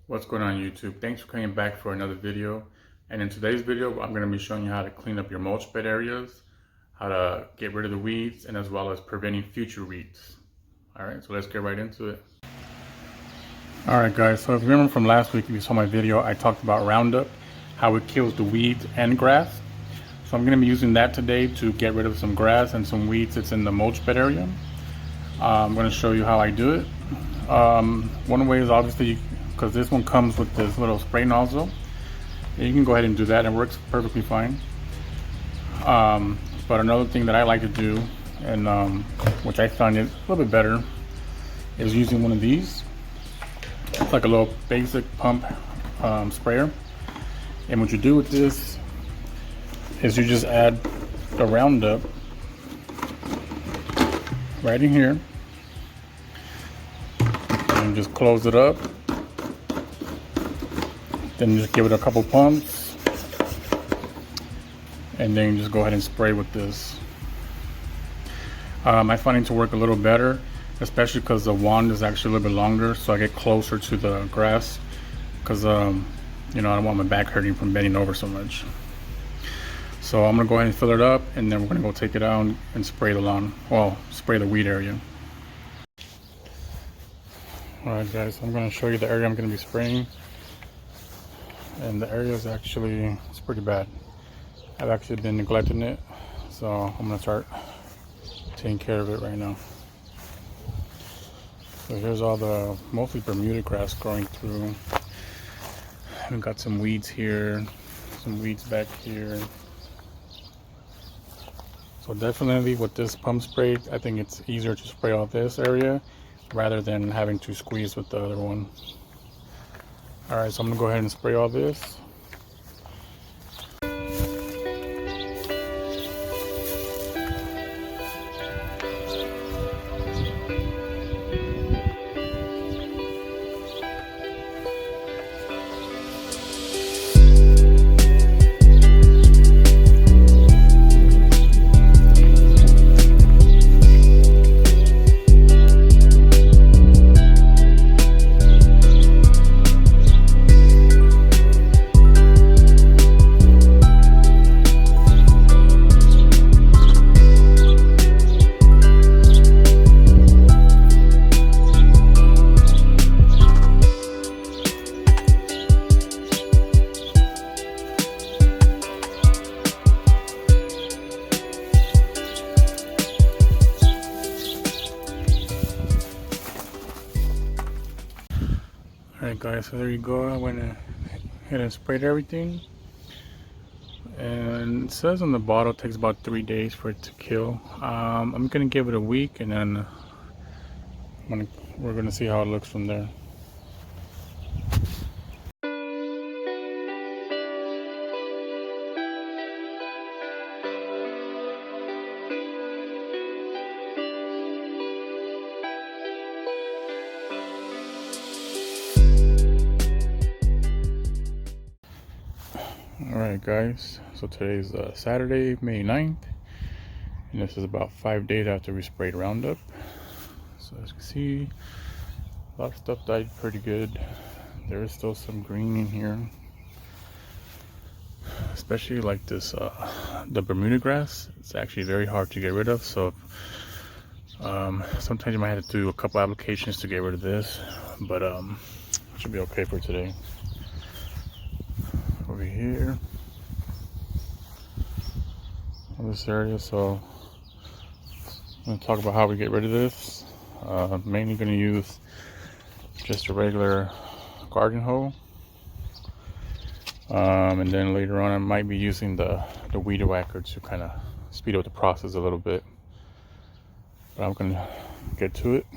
What's going on YouTube? Thanks for coming back for another video. And in today's video, I'm going to be showing you how to clean up your mulch bed areas, how to get rid of the weeds, and as well as preventing future weeds. All right, so let's get right into it. All right guys, so if you remember from last week, if you saw my video, I talked about Roundup, how it kills the weeds and grass. So I'm going to be using that today to get rid of some grass and some weeds that's in the mulch bed area. I'm going to show you how I do it. One way is obviously, because this one comes with this little spray nozzle, and you can go ahead and do that. It works perfectly fine. But another thing that I like to do, and which I find is a little bit better, is using one of these. It's like a little basic pump sprayer. And what you do with this is you just add the Roundup right in here, and just close it up. Then just give it a couple pumps, and then you just go ahead and spray with this. I find it to work a little better, especially because the wand is actually a little bit longer, so I get closer to the grass, because you know, I don't want my back hurting from bending over so much. So I'm gonna go ahead and fill it up, and then we're gonna go take it out and spray the lawn, well, spray the weed area. Alright guys, I'm gonna show you the area I'm gonna be spraying. And the area is actually, it's pretty bad. I've actually been neglecting it, so I'm gonna start taking care of it right now. So here's all the mostly Bermuda grass growing through. We've got some weeds here, some weeds back here. So definitely with this pump spray, I think it's easier to spray all this area rather than having to squeeze with the other one. Alright, so I'm gonna go ahead and spray all this. Alright guys, so there you go. I went ahead and sprayed everything, and it says on the bottle it takes about 3 days for it to kill. I'm gonna give it a week, and then we're gonna see how it looks from there. Alright guys, so today's Saturday, May 9th, and this is about 5 days after we sprayed Roundup. So as you can see, a lot of stuff died pretty good. There is still some green in here, especially like this, the Bermuda grass. It's actually very hard to get rid of, so sometimes you might have to do a couple applications to get rid of this, but it should be okay for today. Over here in this area, so I'm going to talk about how we get rid of this. Mainly going to use just a regular garden hoe, and then later on I might be using the weed whacker to kind of speed up the process a little bit, but I'm going to get to it.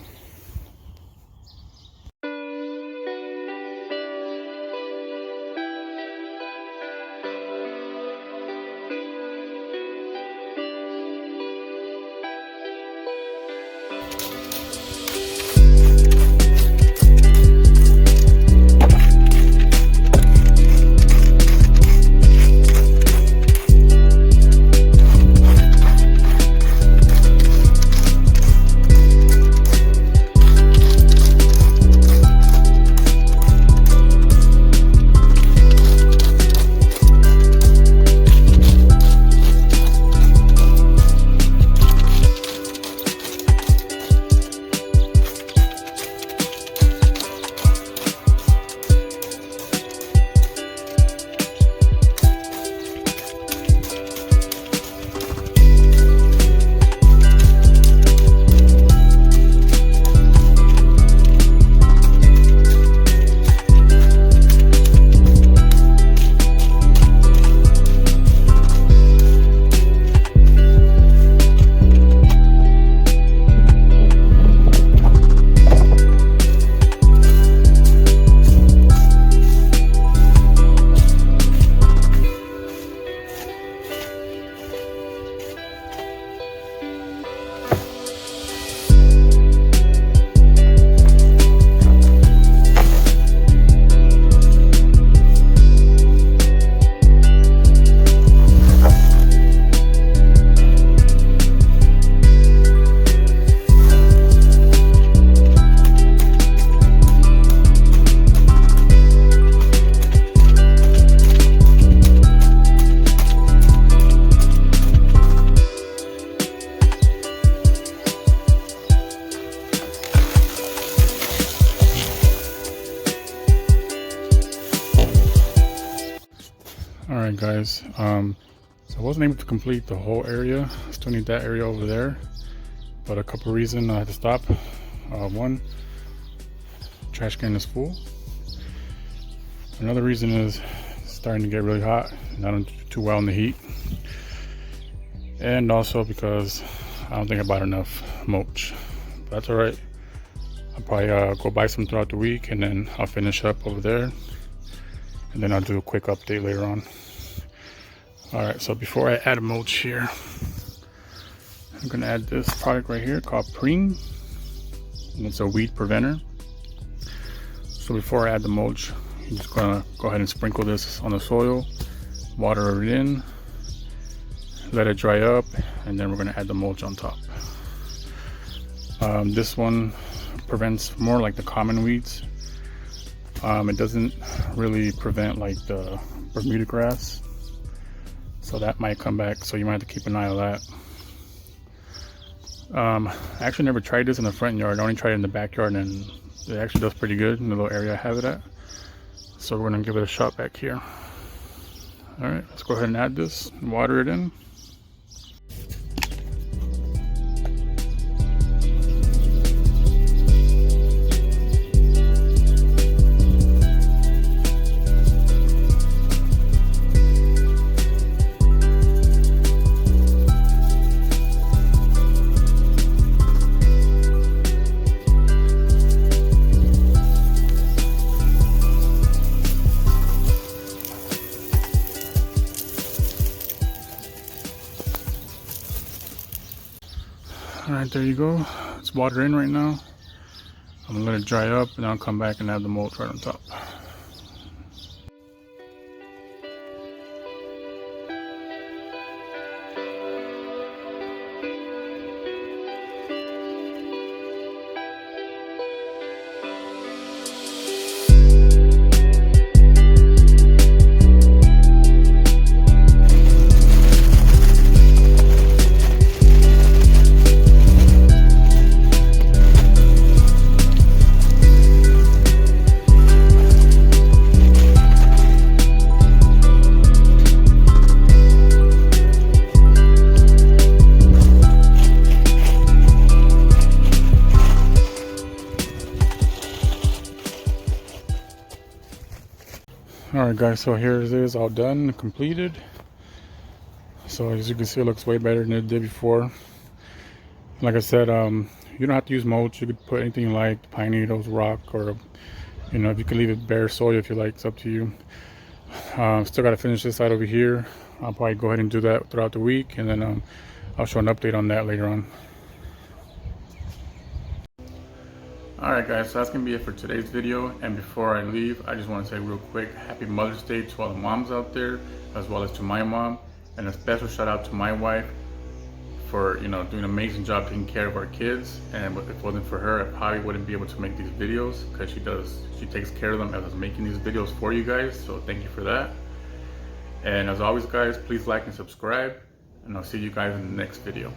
All right, guys. So I wasn't able to complete the whole area. I still need that area over there, but a couple reasons I had to stop. One, trash can is full. Another reason is it's starting to get really hot and I don't do too well in the heat. And also because I don't think I bought enough mulch. But that's all right. I'll probably go buy some throughout the week, and then I'll finish up over there. And then I'll do a quick update later on. All right, so before I add a mulch here, I'm gonna add this product right here called Preen. And it's a weed preventer. So before I add the mulch, I'm just gonna go ahead and sprinkle this on the soil, water it in, let it dry up, and then we're gonna add the mulch on top. This one prevents more like the common weeds. It doesn't really prevent like the Bermuda grass, so that might come back, so you might have to keep an eye on that. I actually never tried this in the front yard. I only tried it in the backyard, and it actually does pretty good in the little area I have it at. So we're gonna give it a shot back here. All right, let's go ahead and add this and water it in. All right, there you go. It's water in right now. I'm gonna let it dry up, and I'll come back and add the mulch right on top. Alright guys, so here it is, all done and completed. So as you can see, it looks way better than it did before. Like I said, you don't have to use mulch. You could put anything you like, pine needles, rock, or you know, if you can leave it bare soil if you like, it's up to you. Still got to finish this side over here. I'll probably go ahead and do that throughout the week, and then I'll show an update on that later on. Alright guys, so that's going to be it for today's video, and before I leave, I just want to say real quick, happy Mother's Day to all the moms out there, as well as to my mom, and a special shout out to my wife for, you know, doing an amazing job taking care of our kids. And if it wasn't for her, I probably wouldn't be able to make these videos, because she takes care of them as I was making these videos for you guys, so thank you for that. And as always guys, please like and subscribe, and I'll see you guys in the next video.